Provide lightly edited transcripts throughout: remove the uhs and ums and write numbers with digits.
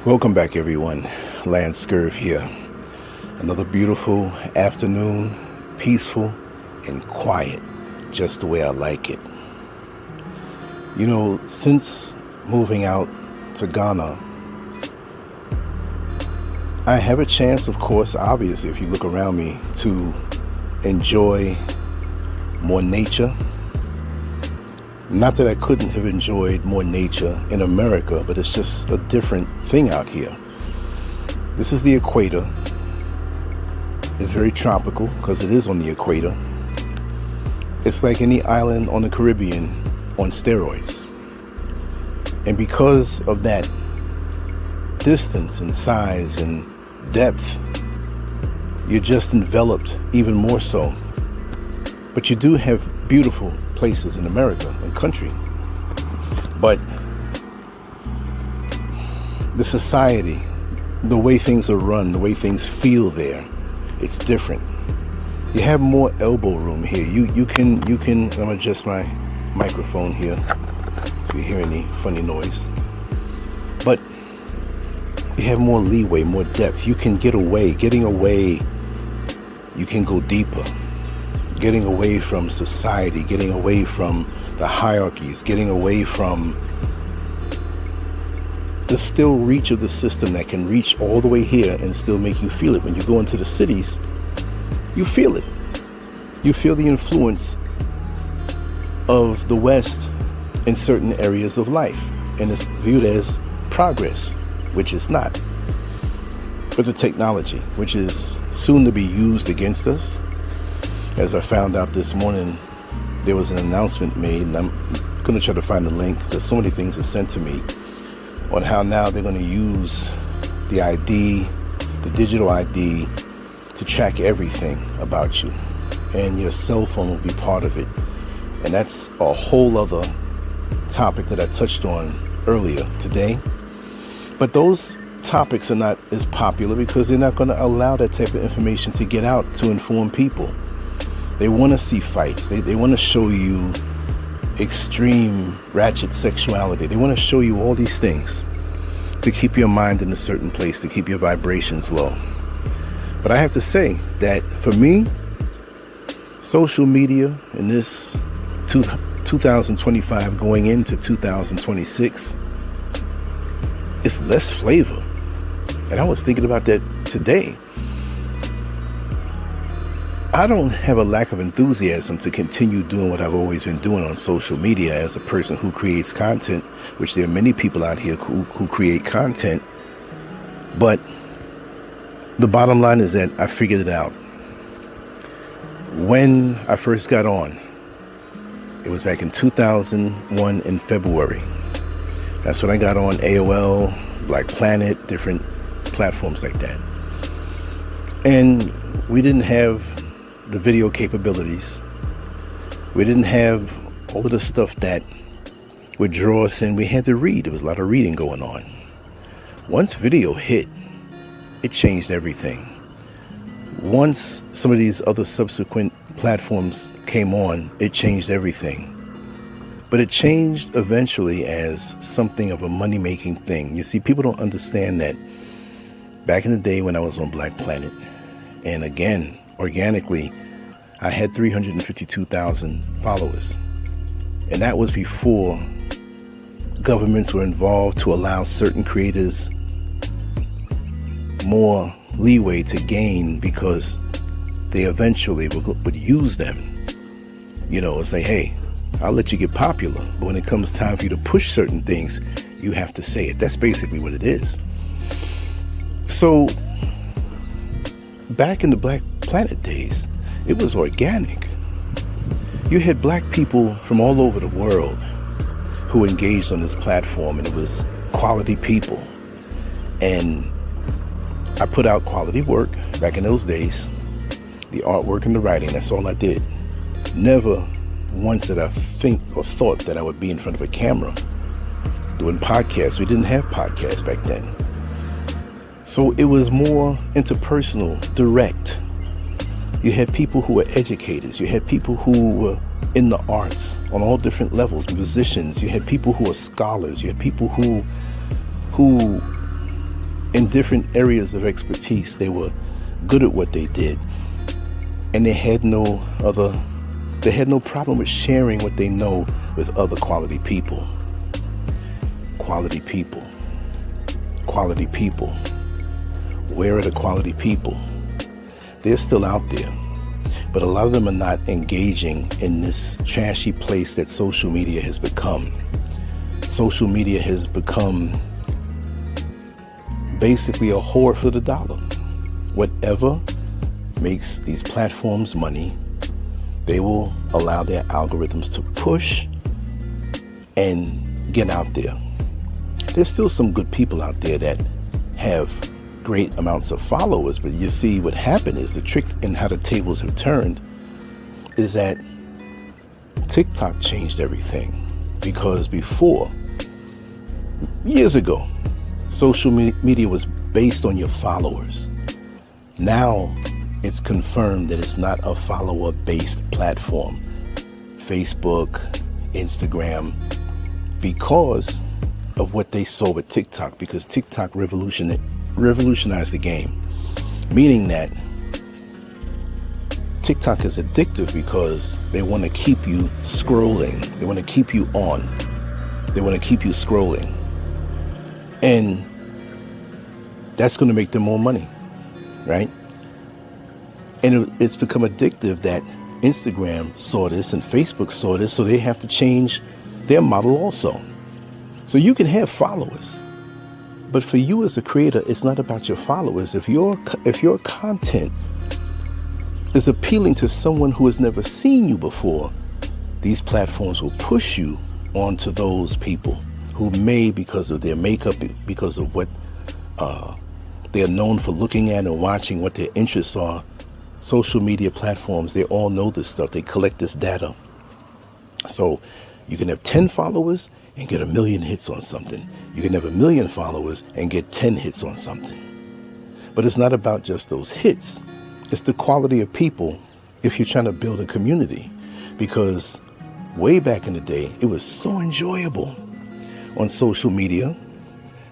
Welcome back, everyone. Lancescurv here. Another beautiful afternoon, peaceful and quiet, just the way I like it. You know, since moving out to Ghana, I have a chance, of course, obviously, if you look around me, to enjoy more nature. Not that I couldn't have enjoyed more nature in America, but it's just a different thing out here. This is the equator. It's very tropical because it is on the equator. It's like any island on the Caribbean on steroids. And because of that distance and size and depth, you're just enveloped even more so. But you do have beautiful places in America and country, but the society, the way things are run, the way things feel there, it's different. You have more elbow room here. You can I'm gonna adjust my microphone here if you hear any funny noise, but you have more leeway, more depth. You can getting away, you can go deeper. Getting away from society, getting away from the hierarchies, getting away from the still reach of the system that can reach all the way here and still make you feel it. When you go into the cities, you feel it. You feel the influence of the West in certain areas of life, and it's viewed as progress, which is not. But the technology, which is soon to be used against us. As I found out this morning, there was an announcement made, and I'm going to try to find the link because so many things are sent to me on how now they're going to use the ID, the digital ID, to track everything about you. And your cell phone will be part of it. And that's a whole other topic that I touched on earlier today. But those topics are not as popular because they're not going to allow that type of information to get out to inform people. They want to see fights. They want to show you extreme ratchet sexuality. They want to show you all these things to keep your mind in a certain place, to keep your vibrations low. But I have to say that for me, social media in this 2025 going into 2026, it's less flavor. And I was thinking about that today. I don't have a lack of enthusiasm to continue doing what I've always been doing on social media as a person who creates content, which there are many people out here who create content. But the bottom line is that I figured it out. When I first got on, it was back in 2001 in February. That's when I got on AOL, Black Planet, different platforms like that. And we didn't have the video capabilities. We didn't have all of the stuff that would draw us in. We had to read. There was a lot of reading going on. Once video hit, it changed everything. Once some of these other subsequent platforms came on, it changed everything. But it changed eventually as something of a money-making thing. You see, people don't understand that back in the day when I was on Black Planet, and again, organically, I had 352,000 followers. And that was before governments were involved to allow certain creators more leeway to gain because they eventually would use them. You know, and say, hey, I'll let you get popular, but when it comes time for you to push certain things, you have to say it. That's basically what it is. So back in the Black Planet days, it was organic. You had black people from all over the world who engaged on this platform, and it was quality people. And I put out quality work back in those days, the artwork and the writing. That's all I did. Never once did I think or thought that I would be in front of a camera doing podcasts. We didn't have podcasts back then. So it was more interpersonal, direct. You had people who were educators. You had people who were in the arts on all different levels, musicians. You had people who were scholars. You had people who in different areas of expertise. They were good at what they did, and they had no problem with sharing what they know with other quality people. Quality people. Quality people. Where are the quality people? They're still out there, but a lot of them are not engaging in this trashy place that social media has become. Social media has become basically a whore for the dollar. Whatever makes these platforms money, they will allow their algorithms to push and get out there. There's still some good people out there that have great amounts of followers, but you see what happened is the trick in how the tables have turned is that TikTok changed everything. Because before, years ago, social media was based on your followers. Now it's confirmed that it's not a follower-based platform. Facebook, Instagram, because of what they saw with TikTok, because TikTok revolutionized the game, meaning that TikTok is addictive because they want to keep you scrolling. They want to keep you on. They want to keep you scrolling. And that's going to make them more money, right? And it's become addictive that Instagram saw this and Facebook saw this, so they have to change their model also. So you can have followers, but for you as a creator, it's not about your followers. If your content is appealing to someone who has never seen you before, these platforms will push you onto those people who may, because of their makeup, because of what they're known for looking at and watching, what their interests are. Social media platforms, they all know this stuff. They collect this data. So you can have 10 followers and get 1 million hits on something. You can have 1 million followers and get 10 hits on something. But it's not about just those hits. It's the quality of people if you're trying to build a community. Because way back in the day, it was so enjoyable on social media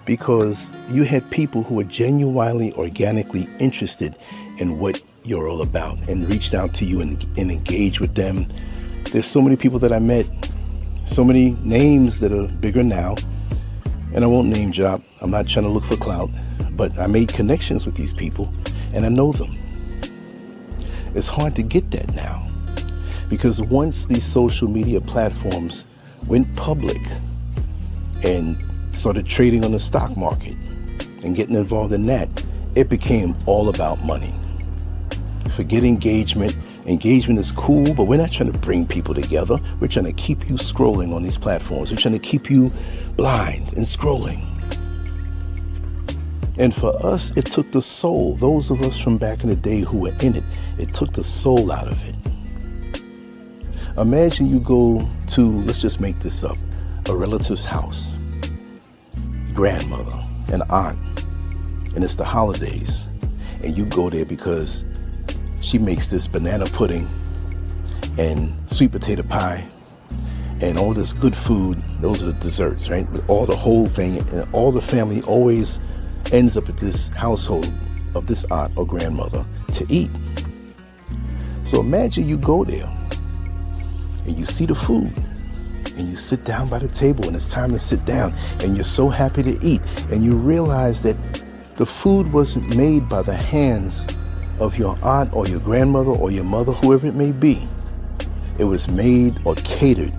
because you had people who were genuinely, organically interested in what you're all about and reached out to you and engaged with them. There's so many people that I met, so many names that are bigger now, and I won't name drop. I'm not trying to look for clout, but I made connections with these people and I know them. It's hard to get that now because once these social media platforms went public and started trading on the stock market and getting involved in that, it became all about money. Forget engagement. Engagement is cool, but we're not trying to bring people together. We're trying to keep you scrolling on these platforms. We're trying to keep you blind and scrolling. And for us, it took the soul. Those of us from back in the day who were in it, it took the soul out of it. Imagine you go to, let's just make this up, a relative's house, grandmother, an aunt, and it's the holidays, and you go there because she makes this banana pudding and sweet potato pie and all this good food. Those are the desserts, right? All the whole thing, and all the family always ends up at this household of this aunt or grandmother to eat. So imagine you go there and you see the food and you sit down by the table and it's time to sit down and you're so happy to eat and you realize that the food wasn't made by the hands of your aunt or your grandmother or your mother, whoever it may be. It was made or catered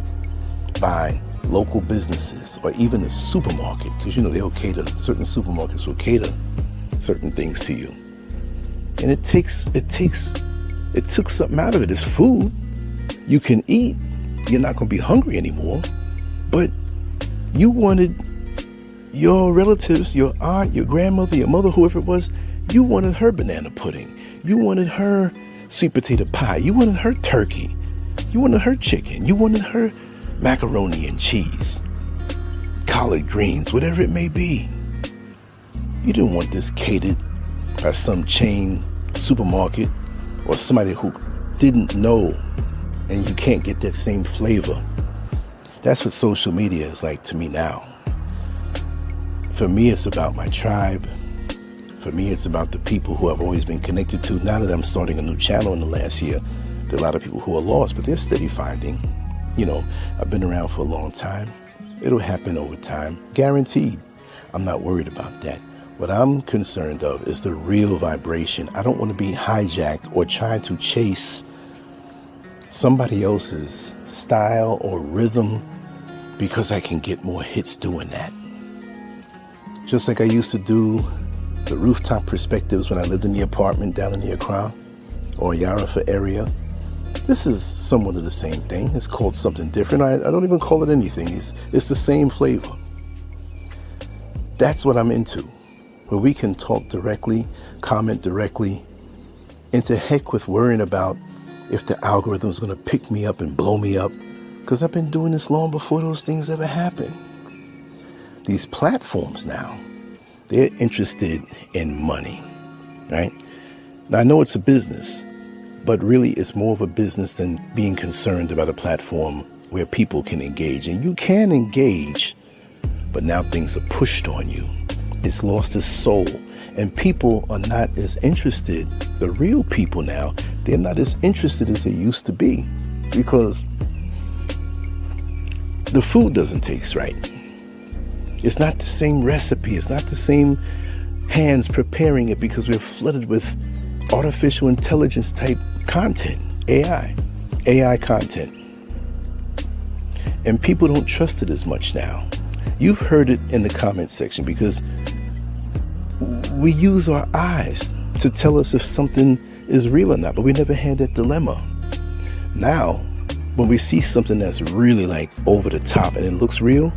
by local businesses or even a supermarket, because you know they'll cater, certain supermarkets will cater certain things to you. And it took something out of it. It's food. You can eat. You're not going to be hungry anymore. But you wanted your relatives, your aunt, your grandmother, your mother, whoever it was, you wanted her banana pudding. You wanted her sweet potato pie. You wanted her turkey. You wanted her chicken. You wanted her macaroni and cheese, collard greens, whatever it may be. You didn't want this catered by some chain supermarket or somebody who didn't know, and you can't get that same flavor. That's what social media is like to me now. For me, it's about my tribe. For me, it's about the people who I've always been connected to. Now that I'm starting a new channel in the last year, there are a lot of people who are lost, but they're steady finding. I've been around for a long time. It'll happen over time, guaranteed. I'm not worried about that. What I'm concerned of is the real vibration. I don't want to be hijacked or trying to chase somebody else's style or rhythm because I can get more hits doing that. Just like I used to do the rooftop perspectives when I lived in the apartment down in the Accra or Yarafa area. This is somewhat of the same thing. It's called something different. I don't even call it anything. It's the same flavor. That's what I'm into, where we can talk directly, comment directly, and to heck with worrying about if the algorithm is going to pick me up and blow me up, because I've been doing this long before those things ever happen. These platforms now, they're interested in money, right? Now, I know it's a business, but really it's more of a business than being concerned about a platform where people can engage. And you can engage, but now things are pushed on you. It's lost its soul. And people are not as interested. The real people now, they're not as interested as they used to be, because the food doesn't taste right. It's not the same recipe. It's not the same hands preparing it, because we're flooded with artificial intelligence type content, AI content. And people don't trust it as much now. You've heard it in the comment section, because we use our eyes to tell us if something is real or not, but we never had that dilemma. Now, when we see something that's really like over the top and it looks real,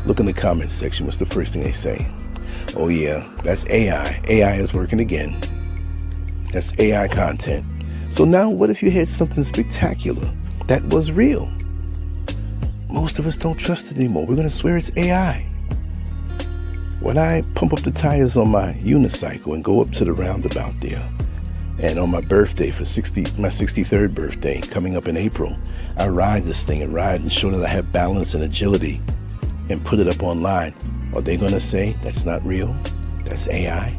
look in the comment section. What's the first thing they say? Oh yeah, that's AI. AI is working again. That's AI content. So now what if you had something spectacular that was real? Most of us don't trust it anymore. We're going to swear it's AI. When I pump up the tires on my unicycle and go up to the roundabout there, and on my birthday, my 63rd birthday, coming up in April, I ride this thing and show that I have balance and agility and put it up online. Are they going to say that's not real? That's AI?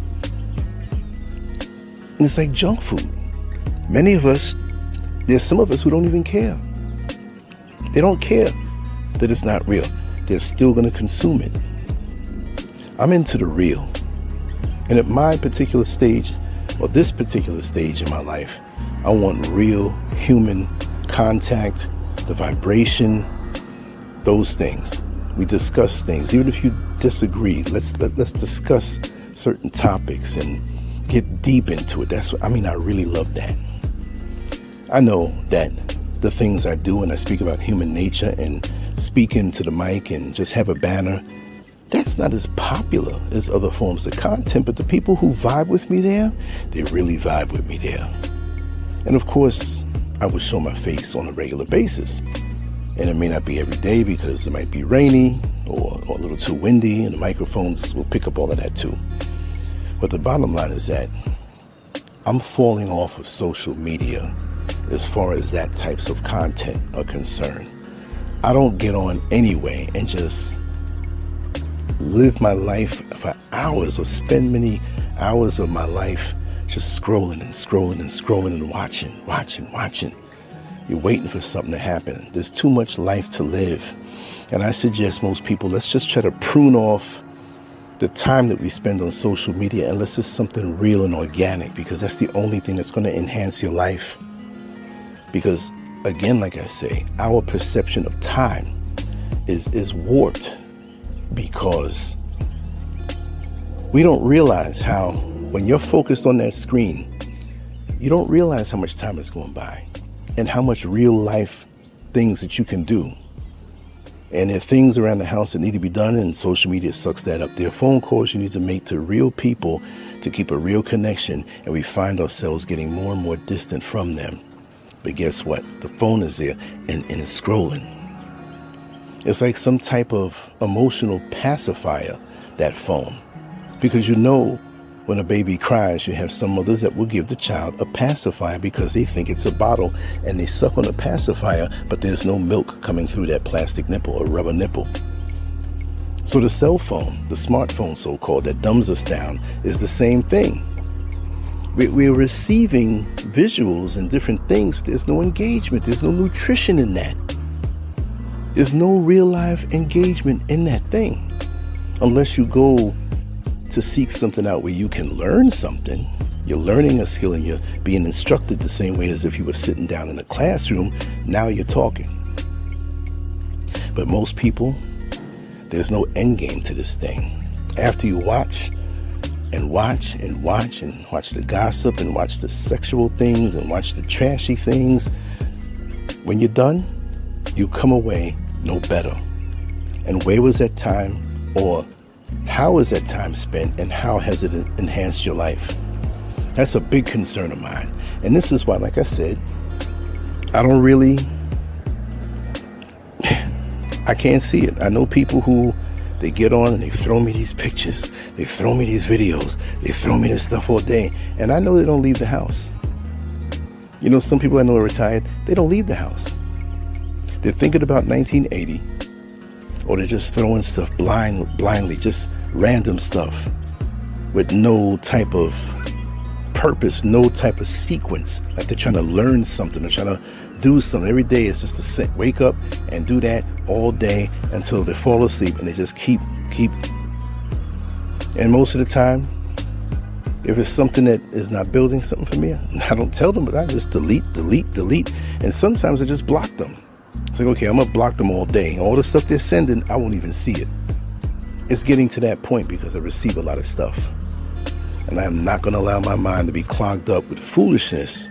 And it's like junk food. Many of us, there's some of us who don't even care. They don't care that it's not real. They're still going to consume it. I'm into the real. And at my particular stage, or this particular stage in my life, I want real human contact, the vibration, those things. We discuss things. Even if you disagree, let's discuss certain topics and get deep into it. I really love that. I know that the things I do when I speak about human nature and speak into the mic and just have a banner, that's not as popular as other forms of content, but the people who vibe with me there, they really vibe with me there. And of course, I will show my face on a regular basis. And it may not be every day, because it might be rainy or a little too windy, and the microphones will pick up all of that too. But the bottom line is that I'm falling off of social media as far as that types of content are concerned. I don't get on anyway and just live my life for hours, or spend many hours of my life just scrolling and watching. You're waiting for something to happen. There's too much life to live. And I suggest most people, let's just try to prune off the time that we spend on social media, and let's just something real and organic, because that's the only thing that's going to enhance your life. Because again, like I say, our perception of time is warped, because we don't realize how, when you're focused on that screen, you don't realize how much time is going by and how much real life things that you can do. And there are things around the house that need to be done, and social media sucks that up. There are phone calls you need to make to real people to keep a real connection, and we find ourselves getting more and more distant from them. But guess what? The phone is there and it's scrolling. It's like some type of emotional pacifier, that phone. Because when a baby cries, you have some mothers that will give the child a pacifier because they think it's a bottle, and they suck on the pacifier, but there's no milk coming through that plastic nipple or rubber nipple. So the cell phone, the smartphone so-called, that dumbs us down, is the same thing. We're receiving visuals and different things, but there's no engagement. There's no nutrition in that. There's no real life engagement in that thing. Unless you go to seek something out where you can learn something. You're learning a skill and you're being instructed the same way as if you were sitting down in a classroom. Now you're talking. But most people, there's no end game to this thing. After you watch and watch and watch and watch the gossip and watch the sexual things and watch the trashy things, when you're done, you come away no better. And where was that time, or how was that time spent, and how has it enhanced your life? That's a big concern of mine. And this is why, like I said, I can't see it. I know people who, they get on and they throw me these pictures, they throw me these videos, they throw me this stuff all day, and I know they don't leave the house. You know, some people I know are retired, they don't leave the house. They're thinking about 1980, or they're just throwing stuff blindly, just random stuff with no type of purpose, no type of sequence, like they're trying to learn something, they're trying to do something. Every day is just to sit, wake up and do that all day until they fall asleep, and they just keep. And most of the time, if it's something that is not building something for me, I don't tell them, but I just delete. And sometimes I just block them. It's like, okay, I'm gonna block them all day. All the stuff they're sending, I won't even see it. It's getting to that point because I receive a lot of stuff. And I am not gonna allow my mind to be clogged up with foolishness.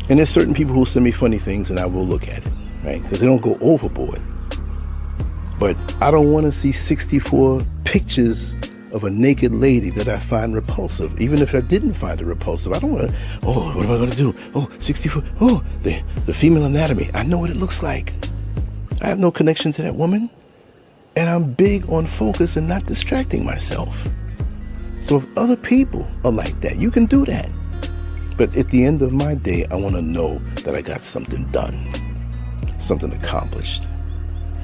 And there's certain people who send me funny things and I will look at it, right? Because they don't go overboard. But I don't want to see 64 pictures of a naked lady that I find repulsive. Even if I didn't find it repulsive, I don't want to, what am I going to do? 64, the female anatomy. I know what it looks like. I have no connection to that woman. And I'm big on focus and not distracting myself. So if other people are like that, you can do that. But at the end of my day, I want to know that I got something done, something accomplished.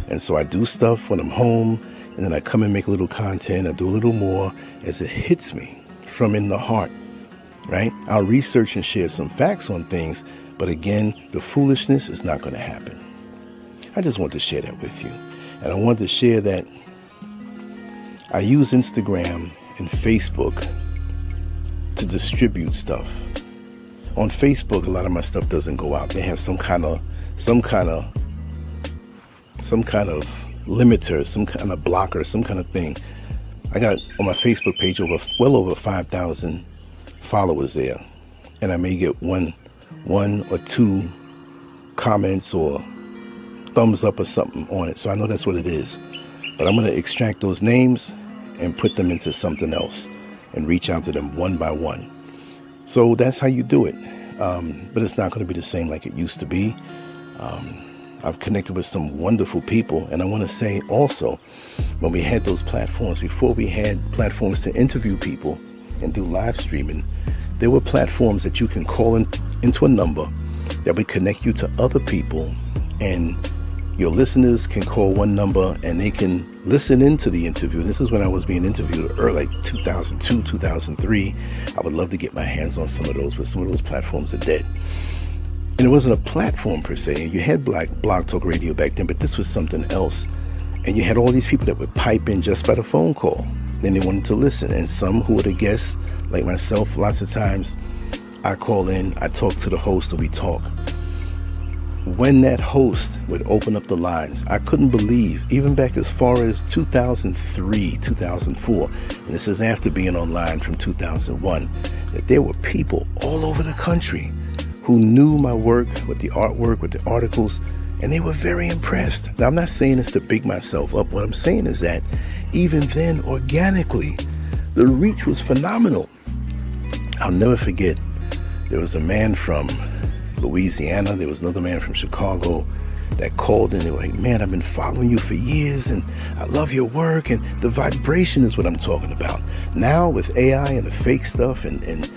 And so I do stuff when I'm home, and then I come and make a little content. I do a little more as it hits me from in the heart, right? I'll research and share some facts on things, but again, the foolishness is not going to happen. I just want to share that with you. And I want to share that I use Instagram and Facebook to distribute stuff. On Facebook, a lot of my stuff doesn't go out. They have some kind of limiter, some kind of blocker, some kind of thing. I got on my Facebook page well over 5,000 followers there, and I may get one or two comments or thumbs up or something on it. So I know that's what it is. But I'm going to extract those names and put them into something else and reach out to them one by one. So that's how you do it. But it's not going to be the same like it used to be. I've connected with some wonderful people. And I want to say also, when we had those platforms, before we had platforms to interview people and do live streaming, there were platforms that you can call into a number that would connect you to other people, and your listeners can call one number and they can listen into the interview. This is when I was being interviewed early, like 2002, 2003. I would love to get my hands on some of those, but some of those platforms are dead. And it wasn't a platform per se. You had Blog Talk Radio back then, but this was something else. And you had all these people that would pipe in just by the phone call. Then they wanted to listen. And some who were the guests, like myself, lots of times I call in, I talk to the host, and we talk. When that host would open up the lines, I couldn't believe, even back as far as 2003, 2004, and this is after being online from 2001, that there were people all over the country who knew my work with the artwork, with the articles, and they were very impressed. Now, I'm not saying this to big myself up. What I'm saying is that even then, organically, the reach was phenomenal. I'll never forget, there was a man from Louisiana, there was another man from Chicago that called in. They were like, man, I've been following you for years and I love your work, and the vibration is what I'm talking about. Now with AI and the fake stuff and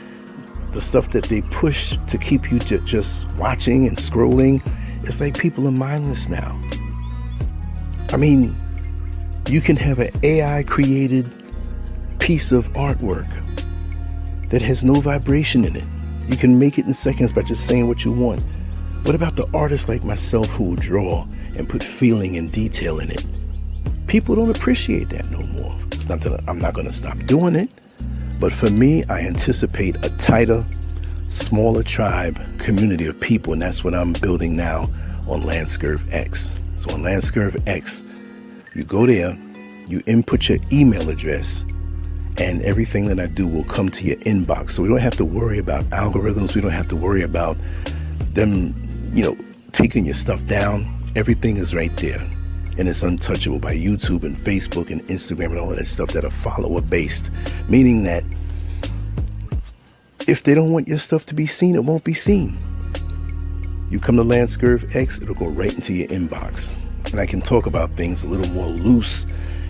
the stuff that they push to keep you just watching and scrolling, it's like people are mindless now. I mean, You can have an AI created piece of artwork that has no vibration in it. You can make it in seconds by just saying what you want. What about the artists like myself who will draw and put feeling and detail in it? People don't appreciate that no more. It's not that I'm not going to stop doing it, but for me, I anticipate a tighter, smaller tribe community of people, and that's what I'm building now on Lancescurv X. So on Lancescurv X, you go there, you input your email address, and everything that I do will come to your inbox. So we don't have to worry about algorithms. We don't have to worry about them, taking your stuff down. Everything is right there. And it's untouchable by YouTube and Facebook and Instagram and all of that stuff that are follower based. Meaning that if they don't want your stuff to be seen, it won't be seen. You come to Lancescurv X, it'll go right into your inbox. And I can talk about things a little more loose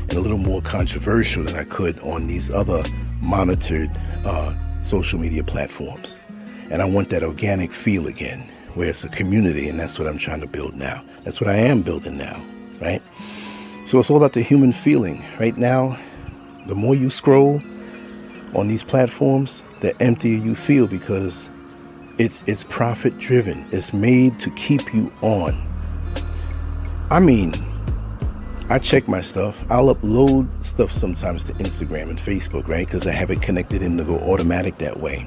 and a little more controversial than I could on these other monitored social media platforms. And I want that organic feel again, where it's a community, and that's what I'm trying to build now. That's what I am building now, right? So it's all about the human feeling. Right now, the more you scroll on these platforms, the emptier you feel, because it's profit driven. It's made to keep you on. I mean, I check my stuff. I'll upload stuff sometimes to Instagram and Facebook, right? Because I have it connected in to go automatic that way.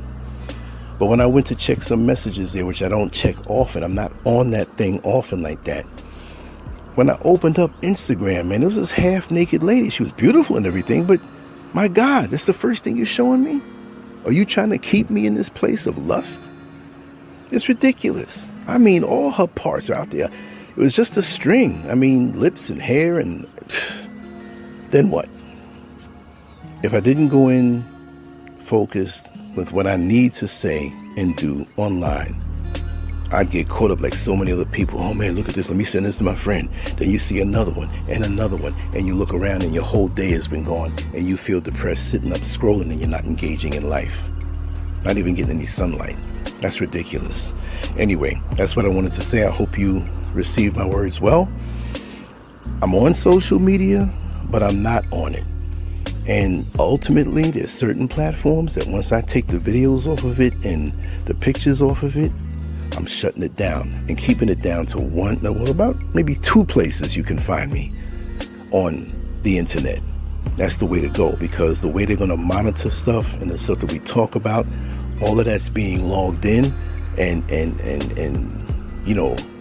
But when I went to check some messages there, which I don't check often, I'm not on that thing often like that. When I opened up Instagram, man, it was this half naked lady. She was beautiful and everything, but my God, that's the first thing you're showing me? Are you trying to keep me in this place of lust? It's ridiculous. I mean, all her parts are out there. It was just a string. I mean, lips and hair, and then what? If I didn't go in focused with what I need to say and do online, I'd get caught up like so many other people. Oh man, look at this. Let me send this to my friend. Then you see another one, and you look around and your whole day has been gone, and you feel depressed sitting up scrolling, and you're not engaging in life. Not even getting any sunlight. That's ridiculous. Anyway, that's what I wanted to say. I hope you receive my words well. I'm on social media, but I'm not on it. And ultimately, there's certain platforms that once I take the videos off of it and the pictures off of it, I'm shutting it down and keeping it down to about maybe 2 places you can find me on the internet. That's the way to go, because the way they're going to monitor stuff and the stuff that we talk about, all of that's being logged in and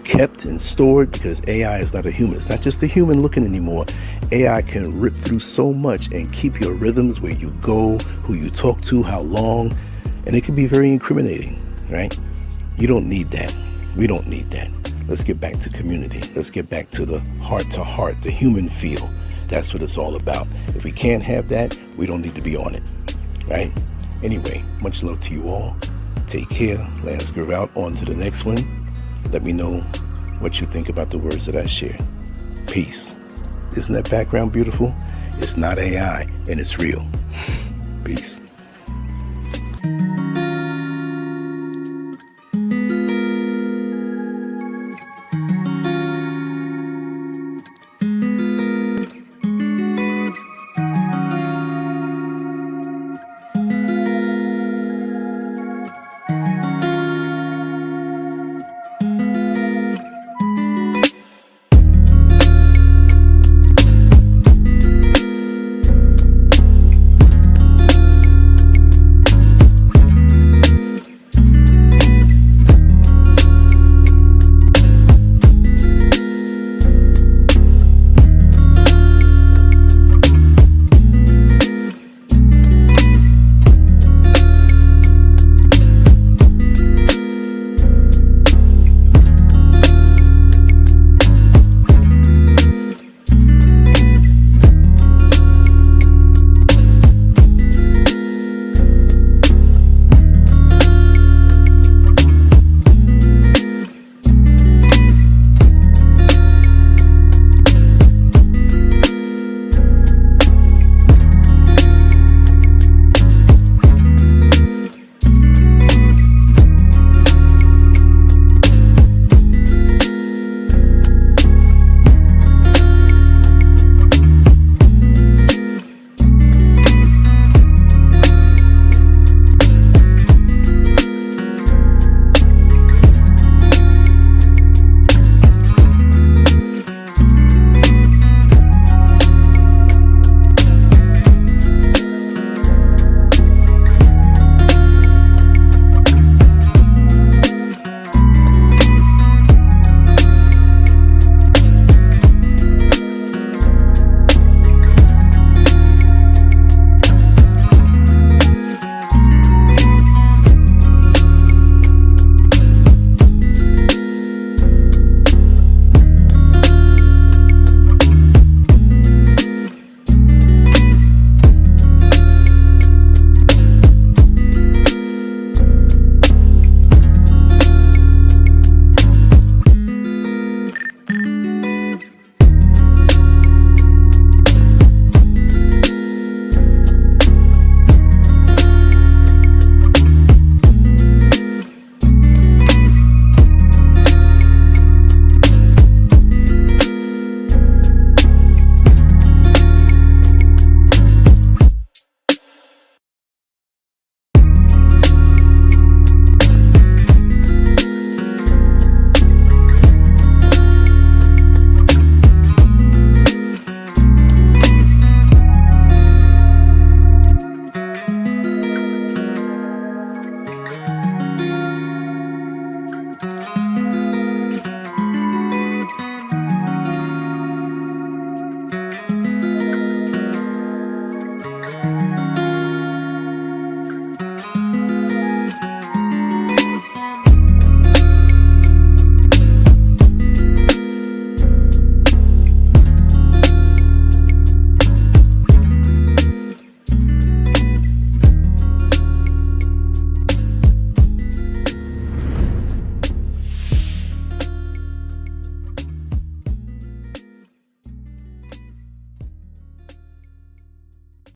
kept and stored, because AI is not a human. It's not just a human looking anymore. AI can rip through so much and keep your rhythms, where you go, who you talk to, how long, and it can be very incriminating, right? You don't need that. We don't need that. Let's get back to community. Let's get back to the heart to heart, the human feel. That's what it's all about. If we can't have that, we don't need to be on it, right? Anyway, much love to you all. Take care. Lancescurv out. On to the next one. Let me know what you think about the words that I share. Peace. Isn't that background beautiful? It's not AI, and it's real. Peace.